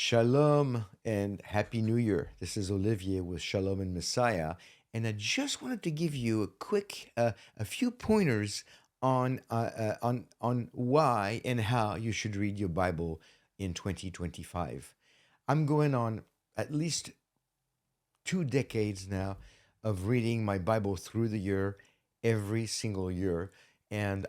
Shalom and Happy New Year. This is Olivier with Shalom and Messiah, and I just wanted to give you a few pointers on why and how you should read your Bible in 2025. I'm going on at least 2 decades now of reading my Bible through the year, every single year. And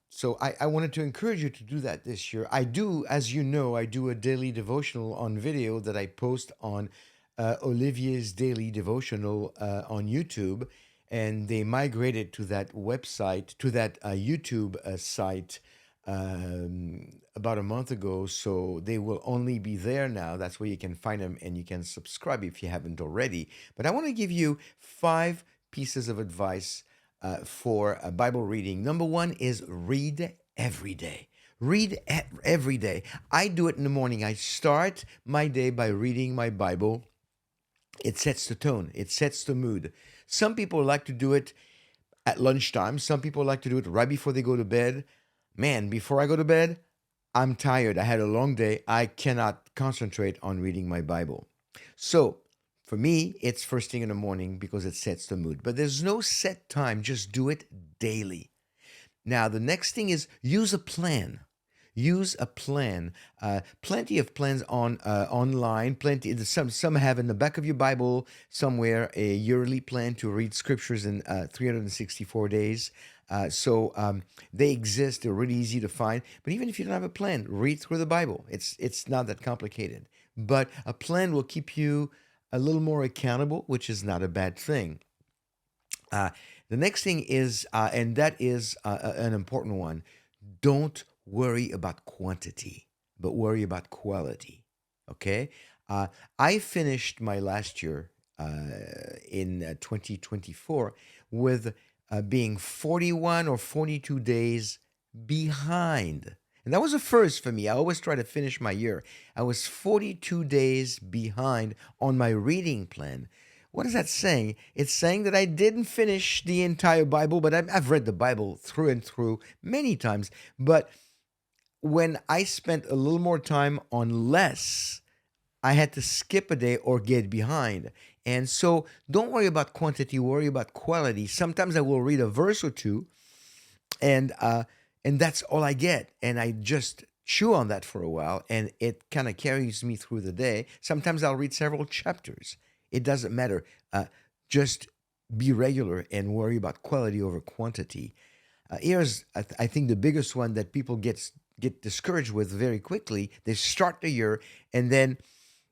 so I wanted to encourage you to do that this year. I do, as you know, I do a daily devotional on video that I post on Olivier's Daily Devotional on YouTube. And they migrated to that website, to that YouTube site about a month ago. So they will only be there now. That's where you can find them and you can subscribe if you haven't already. But I want to give you 5 pieces of advice for Bible reading. Number one is read every day. Every day. I do it in the morning. I start my day by reading my Bible. It sets the tone, it sets the mood. Some people like to do it at lunchtime. Some people like to do it right before they go to bed. Man, before I go to bed, I'm tired. I had a long day. I cannot concentrate on reading my Bible. So, for me, it's first thing in the morning because it sets the mood. But there's no set time, just do it daily. Now, the next thing is use a plan. Use a plan. Plenty of plans on online. Plenty. Some have in the back of your Bible somewhere a yearly plan to read scriptures in 364 days. So they exist. They're really easy to find. But even if you don't have a plan, read through the Bible. It's not that complicated. But a plan will keep you a little more accountable, which is not a bad thing. Uh, the next thing is, and that is an important one, don't worry about quantity, but worry about quality. Okay? I finished my last year in 2024 with being 41 or 42 days behind. And that was a first for me. I always try to finish my year. I was 42 days behind on my reading plan. What is that saying? It's saying that I didn't finish the entire Bible, but I've read the Bible through and through many times. But when I spent a little more time on less, I had to skip a day or get behind. And so don't worry about quantity, worry about quality. Sometimes I will read a verse or two and that's all I get. And I just chew on that for a while and it kind of carries me through the day. Sometimes I'll read several chapters. It doesn't matter. Just be regular and worry about quality over quantity. Here's, I think, the biggest one that people get discouraged with very quickly. They start the year and then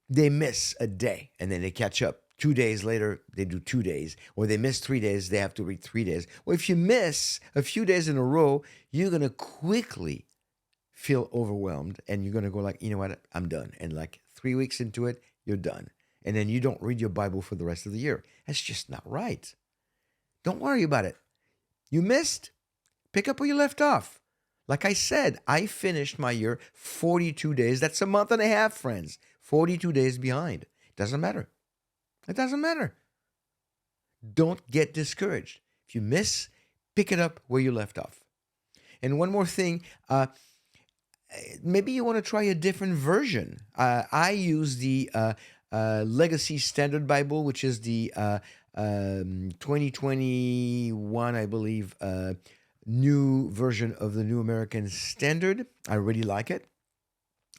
they miss a day and then they catch up. 2 days later, they do 2 days, or they miss 3 days, they have to read 3 days. Well, if you miss a few days in a row, you're going to quickly feel overwhelmed and you're going to go like, you know what, I'm done. And like 3 weeks into it, you're done. And then you don't read your Bible for the rest of the year. That's just not right. Don't worry about it. You missed, pick up where you left off. Like I said, I finished my year 42 days. That's a month and a half, friends. 42 days behind. It doesn't matter. It doesn't matter. Don't get discouraged. If you miss, pick it up where you left off. And one more thing, maybe you want to try a different version. I use the Legacy Standard Bible, which is the 2021, I believe, new version of the New American Standard. I really like it.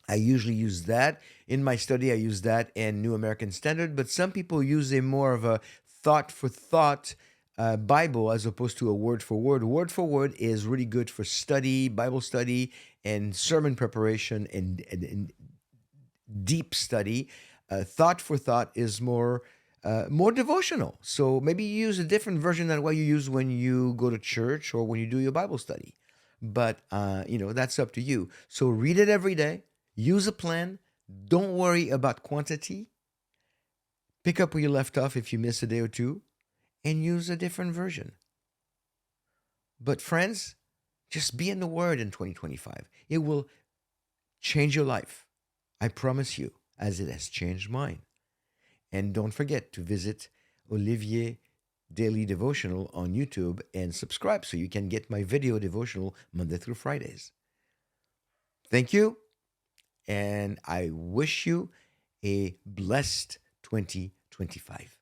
I usually use that. In my study, I use that and New American Standard, but some people use a more of a thought for thought Bible as opposed to a word for word. Word for word is really good for study, Bible study, and sermon preparation and deep study. Thought for thought is more devotional. So maybe you use a different version than what you use when you go to church or when you do your Bible study. But that's up to you. So read it every day. Use a plan. Don't worry about quantity. Pick up where you left off if you miss a day or two, and use a different version. But friends, just be in the Word in 2025. It will change your life. I promise you, as it has changed mine. And don't forget to visit Olivier Daily Devotional on YouTube and subscribe so you can get my video devotional Monday through Fridays. Thank you, and I wish you a blessed 2025.